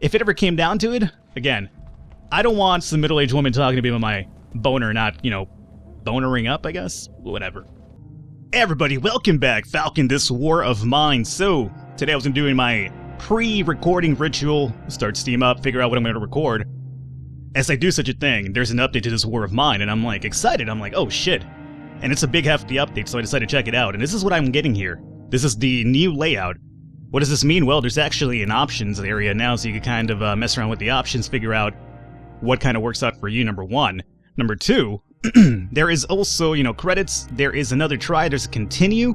if it ever came down to it, again, I don't want some middle-aged woman talking to me about my boner not, you know, bonering up, I guess? Whatever. Hey everybody, welcome back, Falcon, this war of mine. So, today I was doing my pre-recording ritual, start Steam up, figure out what I'm going to record. As I do such a thing, there's an update to this war of mine, and I'm like excited, I'm like, oh shit. And it's a big hefty update, so I decided to check it out, and this is what I'm getting here. This is the new layout. What does this mean? Well, there's actually an options area now, so you can kind of mess around with the options, figure out what kind of works out for you, number one. Number two, there is also, you know, credits, there is another try, there's a continue.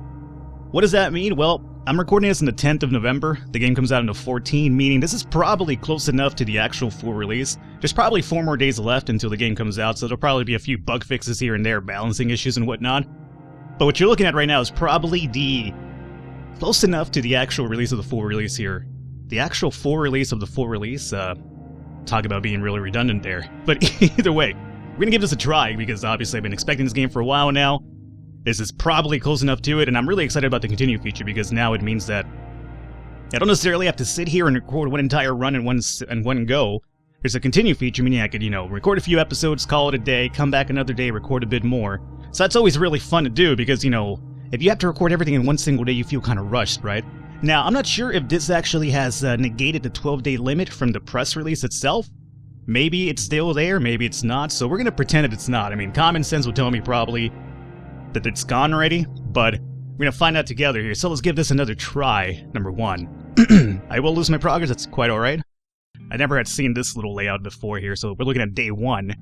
What does that mean? Well, I'm recording this on the 10th of November, the game comes out on the 14th, meaning this is probably close enough to the actual full release. There's probably 4 more days left until the game comes out, so there'll probably be a few bug fixes here and there, balancing issues and whatnot. But what you're looking at right now is probably the close enough to the actual release of the full release here. The actual full release of the full release, talk about being really redundant there. But either way, we're gonna give this a try, because obviously I've been expecting this game for a while now. This is probably close enough to it, and I'm really excited about the continue feature, because now it means that I don't necessarily have to sit here and record one entire run in one go. There's a continue feature, meaning I could, you know, record a few episodes, call it a day, come back another day, record a bit more. So that's always really fun to do, because, you know, if you have to record everything in one single day, you feel kind of rushed, right? Now, I'm not sure if this actually has negated the 12-day limit from the press release itself. Maybe it's still there, maybe it's not, so we're gonna pretend that it's not. I mean, common sense will tell me probably that it's gone already, but we're gonna find out together here. So let's give this another try, number one. I will lose my progress, that's quite alright. I never had seen this little layout before here, so we're looking at day 1.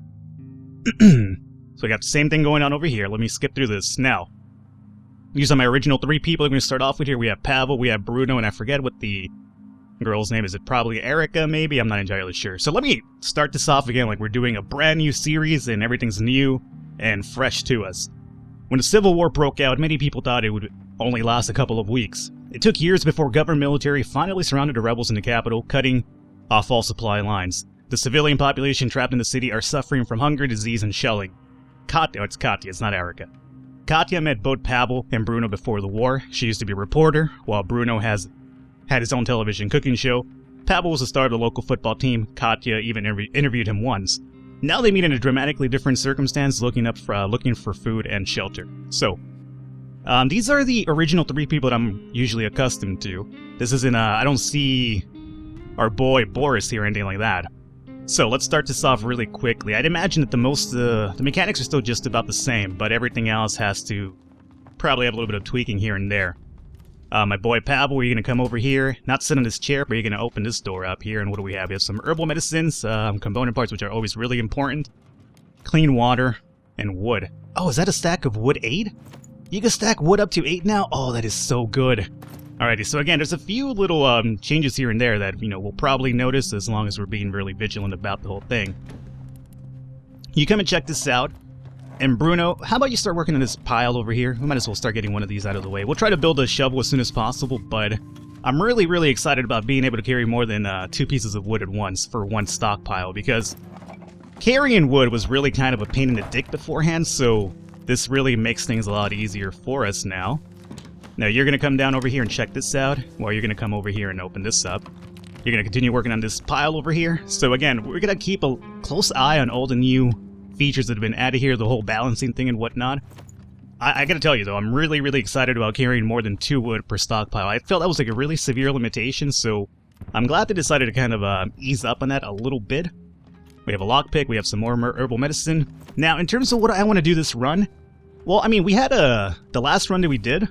So we got the same thing going on over here. Let me skip through this. Now, using my original 3 people I'm going to start off with here. We have Pavel, we have Bruno, and I forget what the girl's name is. It probably Erica, maybe? I'm not entirely sure. So let me start this off again like we're doing a brand new series and everything's new and fresh to us. When the Civil War broke out, many people thought it would only last a couple of weeks. It took years before government military finally surrounded the rebels in the capital, cutting off all supply lines. The civilian population trapped in the city are suffering from hunger, disease, and shelling. It's Katya, it's not Erica. Katya met both Pavel and Bruno before the war. She used to be a reporter, while Bruno had his own television cooking show. Pavel was the star of the local football team. Katya even interviewed him once. Now they meet in a dramatically different circumstance, looking for food and shelter. So, these are the original 3 people that I'm usually accustomed to. This isn't, I don't see our boy Boris here or anything like that. So let's start this off really quickly. I'd imagine that the mechanics are still just about the same, but everything else has to probably have a little bit of tweaking here and there. My boy Pavel, you're going to come over here, not sit on this chair, but you're going to open this door up here, and what do we have? We have some herbal medicines, component parts, which are always really important, clean water, and wood. Oh, is that a stack of wood 8? You can stack wood up to 8 now? Oh, that is so good. Alrighty, so again, there's a few little changes here and there that, you know, we'll probably notice as long as we're being really vigilant about the whole thing. You come and check this out. And Bruno, how about you start working on this pile over here? We might as well start getting one of these out of the way. We'll try to build a shovel as soon as possible, but I'm really, really excited about being able to carry more than 2 pieces of wood at once for one stockpile, because carrying wood was really kind of a pain in the dick beforehand, so this really makes things a lot easier for us now. Now you're going to come down over here and check this out, while you're going to come over here and open this up. You're going to continue working on this pile over here. So again, we're going to keep a close eye on all the new features that have been added here, the whole balancing thing and whatnot. I gotta tell you though, I'm really, really excited about carrying more than 2 wood per stockpile. I felt that was like a really severe limitation, so I'm glad they decided to kind of ease up on that a little bit. We have a lockpick, we have some more herbal medicine. Now, in terms of what I want to do this run, well, I mean, we had the last run that we did,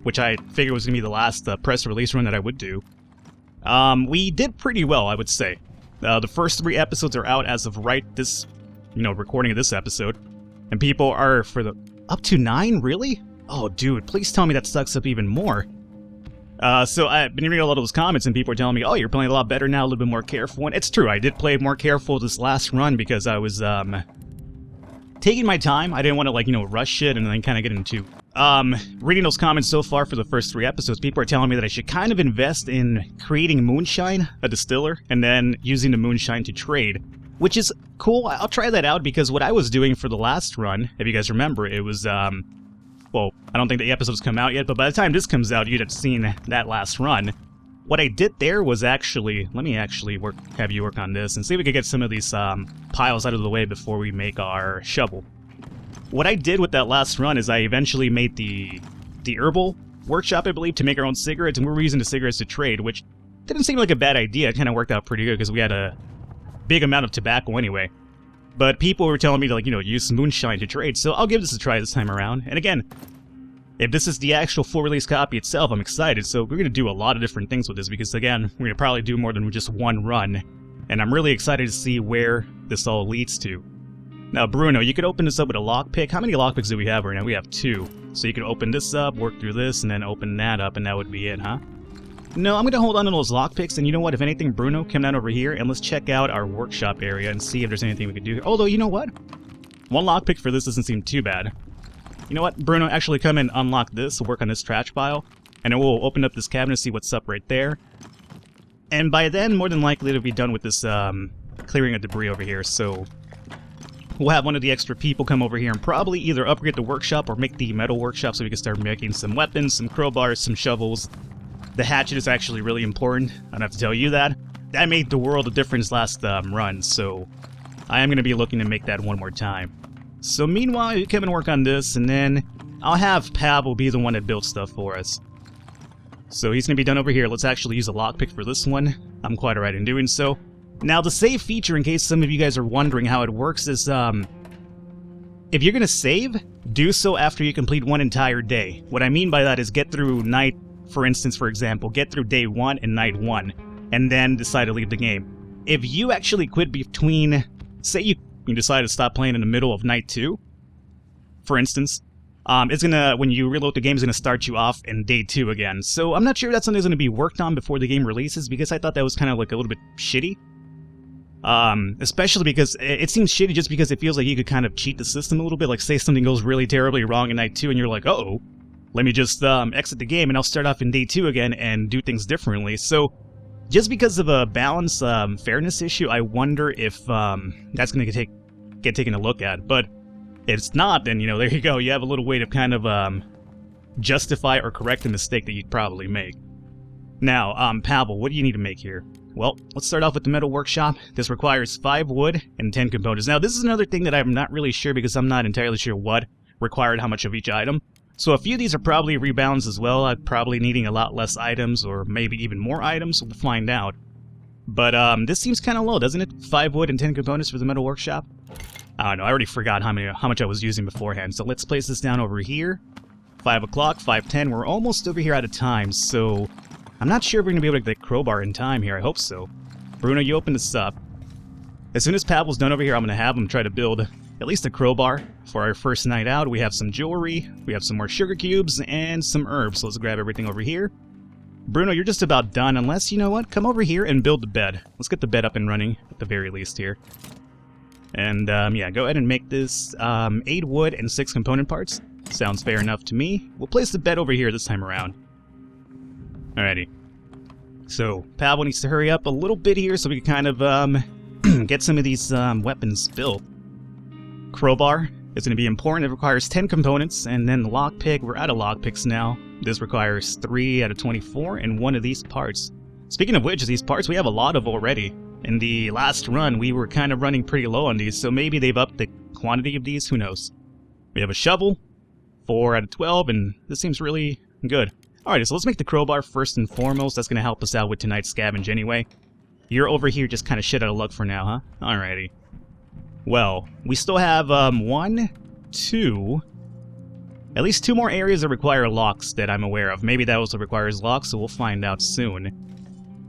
which I figured was going to be the last press release run that I would do. We did pretty well, I would say. The first 3 episodes are out as of this, you know, recording of this episode. And people are up to 9, really? Oh, dude, please tell me that sucks up even more. So I've been reading a lot of those comments and people are telling me, oh, you're playing a lot better now, a little bit more careful. And it's true, I did play more careful this last run because I was, taking my time. I didn't want to, like, you know, rush it and then kind of get into reading those comments so far for the first 3 episodes. People are telling me that I should kind of invest in creating moonshine, a distiller, and then using the moonshine to trade, which is cool. I'll try that out, because what I was doing for the last run, if you guys remember, it was, well, I don't think the episode's come out yet, but by the time this comes out, you'd have seen that last run. What I did there was actually, let me actually have you work on this and see if we could get some of these piles out of the way before we make our shovel. What I did with that last run is I eventually made the herbal workshop, I believe, to make our own cigarettes, and we were using the cigarettes to trade, which didn't seem like a bad idea. It kind of worked out pretty good because we had a big amount of tobacco anyway. But people were telling me to, like, you know, use moonshine to trade, so I'll give this a try this time around. And again, if this is the actual full release copy itself, I'm excited. So we're going to do a lot of different things with this because, again, we're going to probably do more than just one run. And I'm really excited to see where this all leads to. Now, Bruno, you could open this up with a lockpick. How many lockpicks do we have right now? We have 2. So you could open this up, work through this, and then open that up, and that would be it, huh? No, I'm going to hold on to those lockpicks, and you know what? If anything, Bruno, come down over here, and let's check out our workshop area and see if there's anything we could do here. Although, you know what? One lockpick for this doesn't seem too bad. You know what, Bruno, actually come and unlock this, work on this trash pile, and then we'll open up this cabinet, see what's up right there. And by then, more than likely, it'll be done with this clearing of debris over here, so we'll have one of the extra people come over here and probably either upgrade the workshop or make the metal workshop so we can start making some weapons, some crowbars, some shovels. The hatchet is actually really important, I don't have to tell you that. That made the world of difference last run, so I am going to be looking to make that one more time. So meanwhile, you come and work on this, and then I'll have Pavel be the one that builds stuff for us. So he's going to be done over here. Let's actually use a lockpick for this one. I'm quite alright in doing so. Now, the save feature, in case some of you guys are wondering how it works, is if you're going to save, do so after you complete one entire day. What I mean by that is get through night, for instance, for example, get through day 1 and night 1, and then decide to leave the game. If you actually quit between, say you decide to stop playing in the middle of night 2, for instance, it's gonna, when you reload the game, it's gonna start you off in day 2 again. So I'm not sure if that's something that's gonna be worked on before the game releases, because I thought that was kind of like a little bit shitty. Especially because it seems shitty just because it feels like you could kind of cheat the system a little bit, like say something goes really terribly wrong in night 2 and you're like, uh-oh, let me just exit the game and I'll start off in day 2 again and do things differently. So just because of a balance fairness issue, I wonder if that's going to get taken a look at. But if it's not, then, you know, there you go. You have a little way to kind of justify or correct a mistake that you'd probably make. Now, Pavel, what do you need to make here? Well, let's start off with the metal workshop. This requires 5 wood and 10 components. Now, this is another thing that I'm not really sure because I'm not entirely sure what required how much of each item. So a few of these are probably rebalanced as well. I'm probably needing a lot less items or maybe even more items. We'll find out. But this seems kind of low, doesn't it? 5 wood and 10 components for the metal workshop? I don't know, I already forgot how much I was using beforehand. So let's place this down over here. 5 o'clock, 5:10. We're almost over here out of time, so I'm not sure if we're going to be able to get the crowbar in time here. I hope so. Bruno, you open this up. As soon as Pavel's done over here, I'm going to have him try to build at least a crowbar for our first night out. We have some jewelry, we have some more sugar cubes, and some herbs. So let's grab everything over here. Bruno, you're just about done, unless, you know what, come over here and build the bed. Let's get the bed up and running, at the very least here. And, yeah, go ahead and make this 8 wood and 6 component parts. Sounds fair enough to me. We'll place the bed over here this time around. Alrighty. So, Pavel needs to hurry up a little bit here so we can kind of get some of these weapons built. Crowbar is going to be important. It requires 10 components, and then the lockpick, we're out of lockpicks now. This requires 3 out of 24, and 1 of these parts. Speaking of which, these parts we have a lot of already. In the last run, we were kind of running pretty low on these, so maybe they've upped the quantity of these, who knows. We have a shovel, 4 out of 12, and this seems really good. Alright, so let's make the crowbar first and foremost. That's going to help us out with tonight's scavenge anyway. You're over here just kind of shit out of luck for now, huh? Alrighty. Well, we still have, 1, 2... At least 2 more areas that require locks that I'm aware of. Maybe that also requires locks, so we'll find out soon.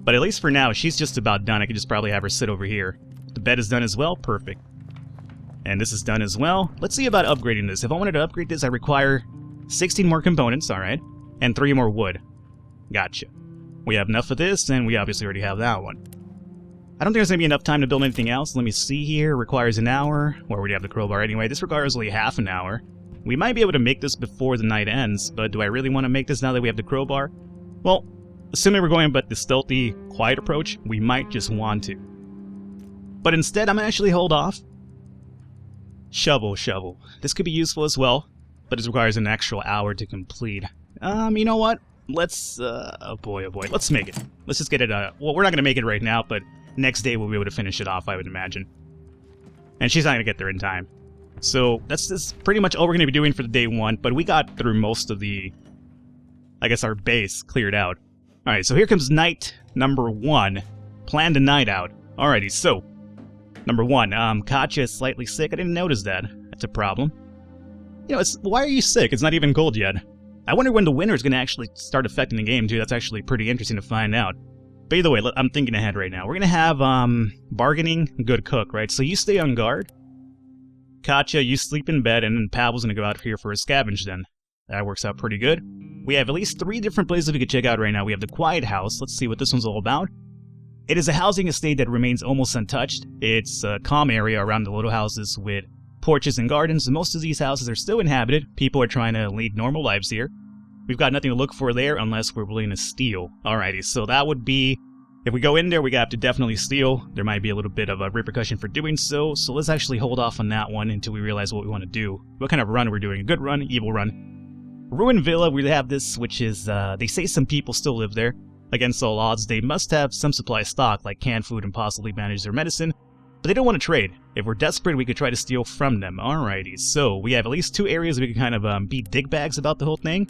But at least for now, she's just about done. I could just probably have her sit over here. The bed is done as well. Perfect. And this is done as well. Let's see about upgrading this. If I wanted to upgrade this, I require 16 more components, alright, and 3 more wood. Gotcha. We have enough of this, and we obviously already have that one. I don't think there's going to be enough time to build anything else. Let me see here. Requires an hour. Well, we already have the crowbar anyway. This requires only half an hour. We might be able to make this before the night ends, but do I really want to make this now that we have the crowbar? Well, assuming we're going about the stealthy, quiet approach, we might just want to. But instead, I'm going to actually hold off. Shovel. This could be useful as well, but it requires an actual hour to complete. You know what? let's, oh boy, let's make it. Let's just get it, well, we're not gonna make it right now, but next day we'll be able to finish it off, I would imagine. And she's not gonna get there in time. So, that's pretty much all we're gonna be doing for the day one, but we got through most of the, I guess, our base cleared out. Alright, so here comes night number 1. Plan the night out. Alrighty, so, number 1, Katya is slightly sick. I didn't notice that. That's a problem. You know, why are you sick? It's not even cold yet. I wonder when the winter is going to actually start affecting the game, too. That's actually pretty interesting to find out. But either way, I'm thinking ahead right now. We're going to have, bargaining, good cook, right? So you stay on guard. Katya, you sleep in bed, and then Pavel's going to go out here for a scavenge then. That works out pretty good. We have at least 3 different places we could check out right now. We have the Quiet House. Let's see what this one's all about. It is a housing estate that remains almost untouched. It's a calm area around the little houses with porches and gardens. Most of these houses are still inhabited. People are trying to lead normal lives here. We've got nothing to look for there unless we're willing to steal. Alrighty, so that would be... If we go in there, we have to definitely steal. There might be a little bit of a repercussion for doing so, so let's actually hold off on that one until we realize what we want to do. What kind of run we're doing. A good run, evil run. Ruined Villa, we have this, which is, they say some people still live there. Against all odds, they must have some supply stock, like canned food and possibly manage their medicine. But they don't want to trade. If we're desperate, we could try to steal from them. Alrighty, so we have at least 2 areas we can kind of be digbags about the whole thing.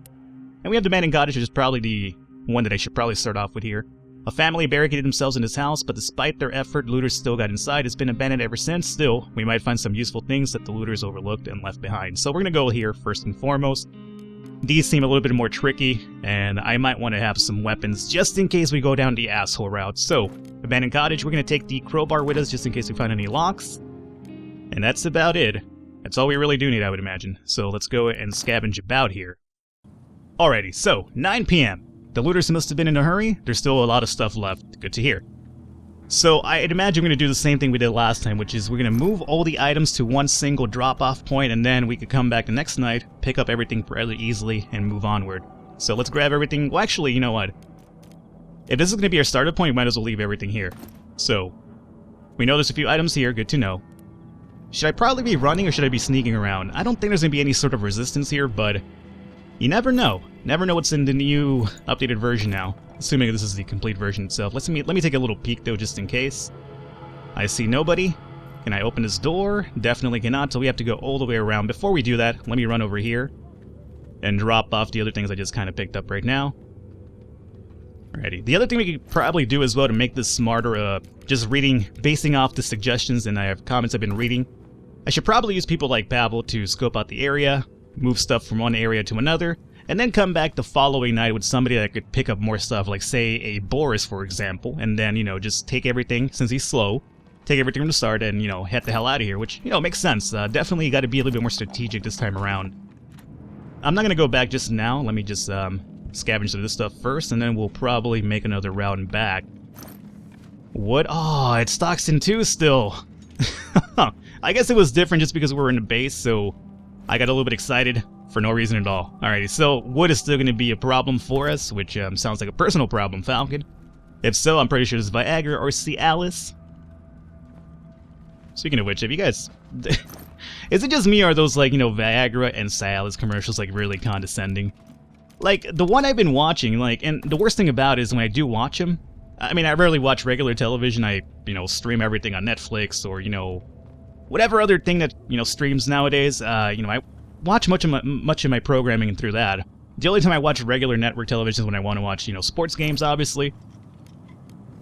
And we have the abandoned cottage, which is probably the one that I should probably start off with here. A family barricaded themselves in this house, but despite their effort, looters still got inside. It's been abandoned ever since. Still, we might find some useful things that the looters overlooked and left behind. So we're going to go here first and foremost. These seem a little bit more tricky, and I might want to have some weapons just in case we go down the asshole route. So, abandoned cottage, we're going to take the crowbar with us just in case we find any locks. And that's about it. That's all we really do need, I would imagine. So let's go and scavenge about here. Alrighty, so, 9 p.m. The looters must have been in a hurry. There's still a lot of stuff left. Good to hear. So I'd imagine we're going to do the same thing we did last time, which is we're going to move all the items to one single drop-off point, and then we could come back the next night, pick up everything fairly easily, and move onward. So let's grab everything. Well, actually, you know what? If this is going to be our starter point, we might as well leave everything here. So, we know there's a few items here. Good to know. Should I probably be running, or should I be sneaking around? I don't think there's going to be any sort of resistance here, but you never know. Never know what's in the new updated version now. Assuming this is the complete version itself. Let me take a little peek though, just in case. I see nobody. Can I open this door? Definitely cannot, so we have to go all the way around. Before we do that, let me run over here and drop off the other things I just kind of picked up right now. Alrighty. The other thing we could probably do as well to make this smarter, just basing off the suggestions and I have comments I've been reading. I should probably use people like Pavel to scope out the area, move stuff from one area to another, and then come back the following night with somebody that could pick up more stuff, like say a Boris, for example, and then, you know, just take everything, since he's slow, take everything from the start and, you know, head the hell out of here, which, you know, makes sense. Definitely got to be a little bit more strategic this time around. I'm not going to go back just now. Let me just scavenge through this stuff first, and then we'll probably make another round back. What? Oh, it's Stockton 2 still. I guess it was different just because we're in the base, so I got a little bit excited for no reason at all. Alrighty, so wood is still going to be a problem for us, which sounds like a personal problem, Falcon. If so, I'm pretty sure it's Viagra or Cialis. Speaking of which, have you guys... Is it just me, or are those, like, you know, Viagra and Cialis commercials, like, really condescending? Like, the one I've been watching, like, and the worst thing about it is when I do watch them, I mean, I rarely watch regular television. I, you know, stream everything on Netflix or, you know, whatever other thing that, you know, streams nowadays. You know, I watch much of my programming through that. The only time I watch regular network television is when I want to watch, you know, sports games, obviously.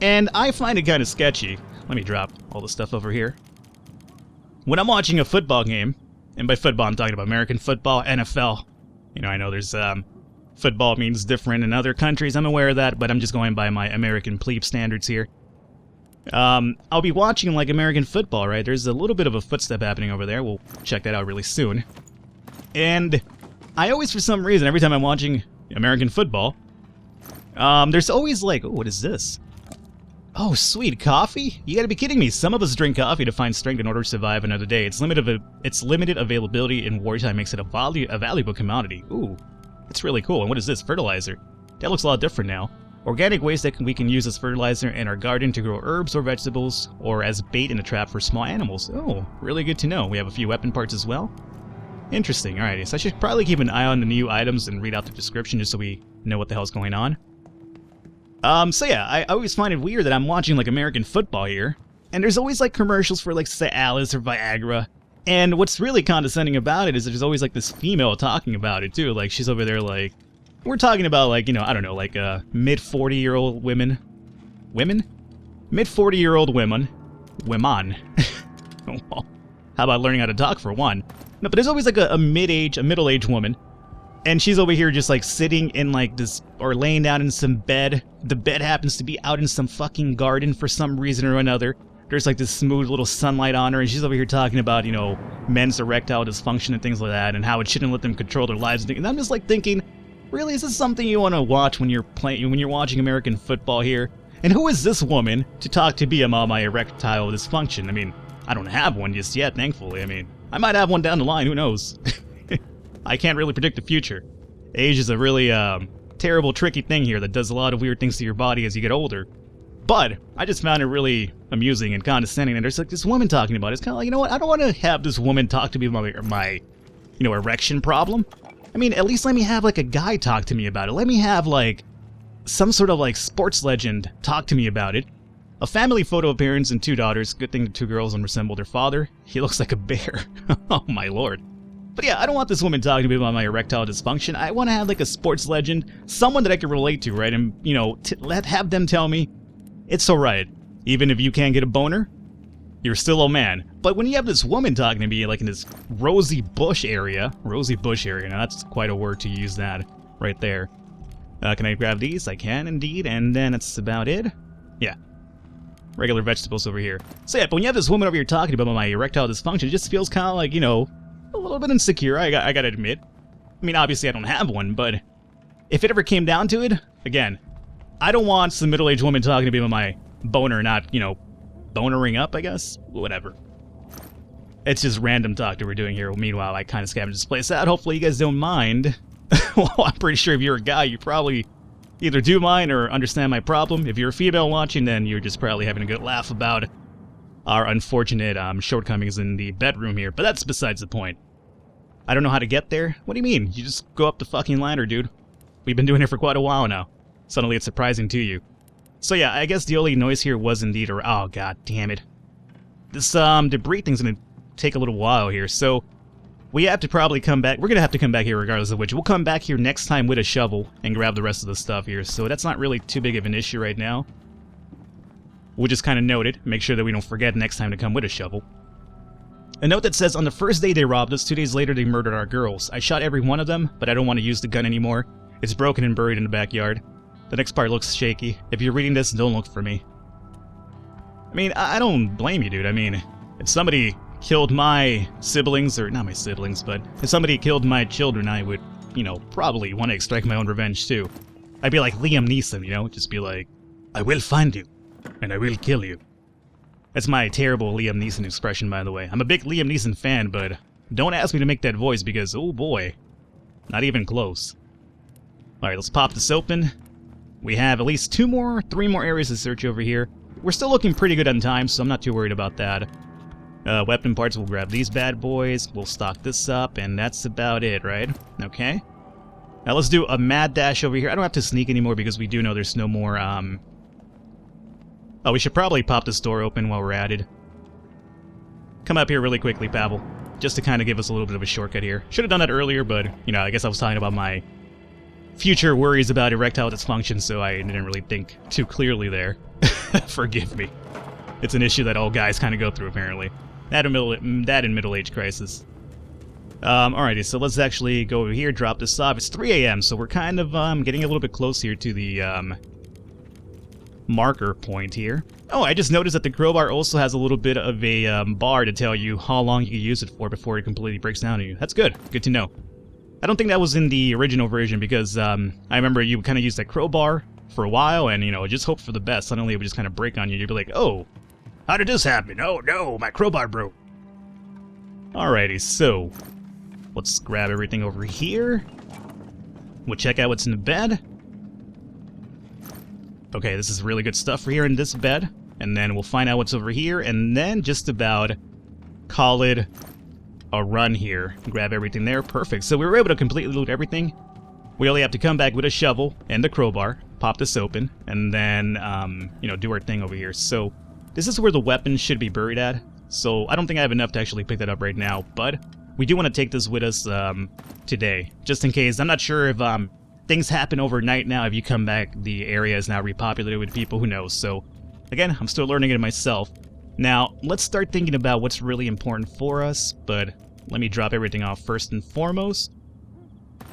And I find it kind of sketchy. Let me drop all the stuff over here. When I'm watching a football game, and by football I'm talking about American football, NFL. You know, I know there's, football means different in other countries, I'm aware of that, but I'm just going by my American plebe standards here. I'll be watching, like, American football, right? There's a little bit of a footstep happening over there. We'll check that out really soon. And I always, for some reason, every time I'm watching American football, there's always like, oh, what is this? Oh, sweet, coffee? You gotta be kidding me. Some of us drink coffee to find strength in order to survive another day. Its limited availability in wartime makes it a valuable commodity. Ooh, that's really cool. And what is this? Fertilizer. That looks a lot different now. Organic waste that we can use as fertilizer in our garden to grow herbs or vegetables, or as bait in a trap for small animals. Oh, really good to know. We have a few weapon parts as well. Interesting. Alrighty, so I should probably keep an eye on the new items and read out the description just so we know what the hell's going on. So yeah, I always find it weird that I'm watching, like, American football here, and there's always, like, commercials for, like, say, Alice or Viagra, and what's really condescending about it is there's always, like, this female talking about it, too. Like, she's over there, like, we're talking about, like, you know, I don't know, like, mid-40-year-old women. Women? Mid-40-year-old women. Women. Well, how about learning how to talk, for one? No, but there's always, like, a middle-aged woman, and she's over here just, like, sitting in, like, this, or laying down in some bed. The bed happens to be out in some fucking garden for some reason or another. There's, like, this smooth little sunlight on her, and she's over here talking about, you know, men's erectile dysfunction and things like that, and how it shouldn't let them control their lives. And I'm just, like, thinking, really, is this something you want to watch when you're watching American football here? And who is this woman to talk to me about my erectile dysfunction? I mean, I don't have one just yet, thankfully. I mean, I might have one down the line, who knows? I can't really predict the future. Age is a really, terrible, tricky thing here that does a lot of weird things to your body as you get older. But I just found it really amusing and condescending, and there's, like, this woman talking about it. It's kind of like, you know what, I don't want to have this woman talk to me about my, you know, erection problem. I mean, at least let me have, like, a guy talk to me about it. Let me have, like, some sort of, like, sports legend talk to me about it. A family photo appearance and 2 daughters. Good thing the 2 girls resemble their father. He looks like a bear. Oh my lord. But yeah, I don't want this woman talking to me about my erectile dysfunction. I want to have, like, a sports legend, someone that I can relate to, right? And, you know, have them tell me, it's alright. Even if you can't get a boner, you're still a man. But when you have this woman talking to me, like, in this rosy bush area, now that's quite a word to use that right there. Can I grab these? I can indeed, and then that's about it. Yeah. Regular vegetables over here. So yeah, but when you have this woman over here talking about my erectile dysfunction, it just feels kind of like, you know, a little bit insecure, I gotta admit. I mean, obviously I don't have one, but if it ever came down to it, again, I don't want some middle-aged woman talking to me about my boner, not, you know, bonering up, I guess? Whatever. It's just random talk that we're doing here. Meanwhile, I kind of scavenge this place out. Hopefully you guys don't mind. Well, I'm pretty sure if you're a guy, you probably either do mind or understand my problem. If you're a female watching, then you're just probably having a good laugh about our unfortunate shortcomings in the bedroom here. But that's besides the point. I don't know how to get there. What do you mean? You just go up the fucking ladder, dude. We've been doing it for quite a while now. Suddenly it's surprising to you. So yeah, I guess the only noise here was indeed oh god damn it. This debris thing's gonna take a little while here, so we have to probably come back. We're gonna have to come back here regardless of which. We'll come back here next time with a shovel and grab the rest of the stuff here, so that's not really too big of an issue right now. We'll just kind of note it, make sure that we don't forget next time to come with a shovel. A note that says, on the first day they robbed us, 2 days later they murdered our girls. I shot every one of them, but I don't want to use the gun anymore. It's broken and buried in the backyard. The next part looks shaky. If you're reading this, don't look for me. I mean, I don't blame you, dude. I mean, if somebody killed my siblings, or not my siblings, but if somebody killed my children, I would, you know, probably want to extract my own revenge too. I'd be like Liam Neeson, you know, just be like, I will find you, and I will kill you. That's my terrible Liam Neeson expression, by the way. I'm a big Liam Neeson fan, but don't ask me to make that voice because, oh boy, not even close. Alright, let's pop this open. We have at least 3 more areas to search over here. We're still looking pretty good on time, so I'm not too worried about that. Weapon parts, we'll grab these bad boys, we'll stock this up, and that's about it, right? Okay. Now let's do a mad dash over here. I don't have to sneak anymore because we do know there's no more, Oh, we should probably pop this door open while we're at it. Come up here really quickly, Pavel. Just to kind of give us a little bit of a shortcut here. Should have done that earlier, but, you know, I guess I was talking about my future worries about erectile dysfunction, so I didn't really think too clearly there. Forgive me. It's an issue that all guys kind of go through, apparently. That and middle-age crisis. Alrighty, so let's actually go over here, drop this off. It's 3 a.m., so we're kind of getting a little bit close here to the marker point here. Oh, I just noticed that the crowbar also has a little bit of a bar to tell you how long you can use it for before it completely breaks down on you. That's good. Good to know. I don't think that was in the original version because I remember you kind of used that crowbar for a while and, you know, just hope for the best. Suddenly it would just kind of break on you. You'd be like, oh, how did this happen? Oh no, my crowbar broke. Alrighty, so let's grab everything over here. We'll check out what's in the bed. Okay, this is really good stuff for here in this bed. And then we'll find out what's over here and then just about call it a run here. Grab everything there. Perfect. So we were able to completely loot everything. We only have to come back with a shovel and the crowbar, pop this open, and then, do our thing over here. So, this is where the weapon should be buried at. So, I don't think I have enough to actually pick that up right now, but we do want to take this with us, today. Just in case. I'm not sure if, things happen overnight now. If you come back, the area is now repopulated with people. Who knows? So, again, I'm still learning it myself. Now, let's start thinking about what's really important for us, but let me drop everything off first and foremost.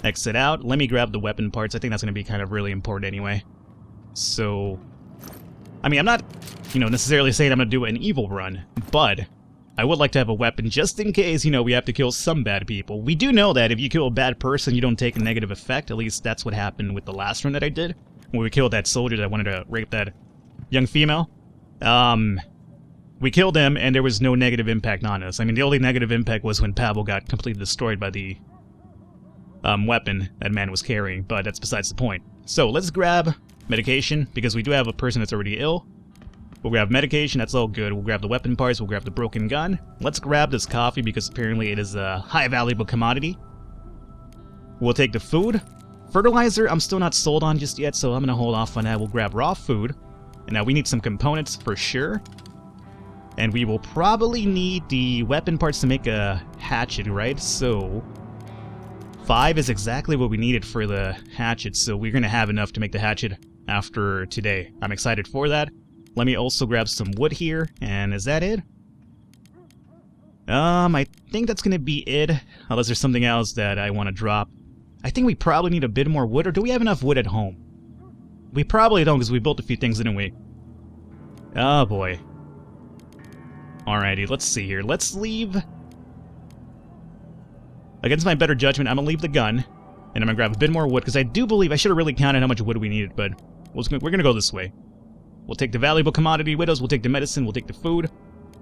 Exit out. Let me grab the weapon parts. I think that's going to be kind of really important anyway. So, I mean, I'm not, necessarily saying I'm going to do an evil run, but I would like to have a weapon just in case, we have to kill some bad people. We do know that if you kill a bad person, you don't take a negative effect. At least that's what happened with the last run that I did, when we killed that soldier that wanted to rape that young female. We killed him, and there was no negative impact on us. I mean, the only negative impact was when Pavel got completely destroyed by the weapon that man was carrying, but that's besides the point. So, let's grab medication, because we do have a person that's already ill. We'll grab medication, that's all good. We'll grab the weapon parts, we'll grab the broken gun. Let's grab this coffee, because apparently it is a high valuable commodity. We'll take the food. Fertilizer, I'm still not sold on just yet, so I'm going to hold off on that. We'll grab raw food. And now we need some components for sure. And we will probably need the weapon parts to make a hatchet, right? So, 5 is exactly what we needed for the hatchet, so we're going to have enough to make the hatchet after today. I'm excited for that. Let me also grab some wood here, and is that it? I think that's going to be it, unless there's something else that I want to drop. I think we probably need a bit more wood, or do we have enough wood at home? We probably don't, because we built a few things, didn't we? Oh boy. Alrighty, let's see here. Let's leave... Against my better judgment, I'm going to leave the gun, and I'm going to grab a bit more wood, because I do believe I should have really counted how much wood we needed, but we're going to go this way. We'll take the valuable commodity with us, we'll take the medicine, we'll take the food,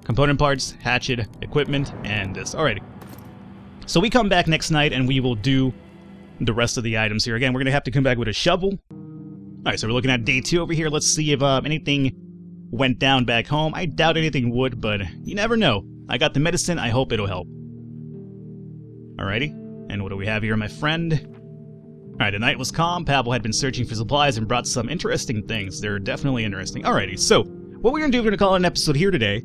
component parts, hatchet, equipment, and this. Alrighty. So we come back next night, and we will do the rest of the items here. Again, we're going to have to come back with a shovel. Alright, so we're looking at day 2 over here. Let's see if anything went down back home. I doubt anything would, but you never know. I got the medicine, I hope it'll help. Alrighty, and what do we have here, my friend? Alright, the night was calm. Pavel had been searching for supplies and brought some interesting things. They're definitely interesting. Alrighty, so what we're going to do, we're going to call it an episode here today.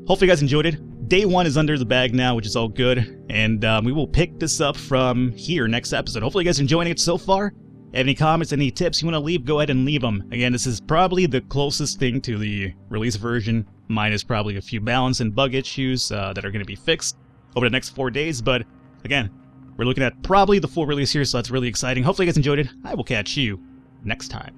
Hopefully you guys enjoyed it. Day 1 is under the bag now, which is all good. And we will pick this up from here next episode. Hopefully you guys are enjoying it so far. Any comments, any tips you want to leave, go ahead and leave them. Again, this is probably the closest thing to the release version, minus probably a few balance and bug issues that are going to be fixed over the next 4 days. But again, we're looking at probably the full release here, so that's really exciting. Hopefully you guys enjoyed it. I will catch you next time.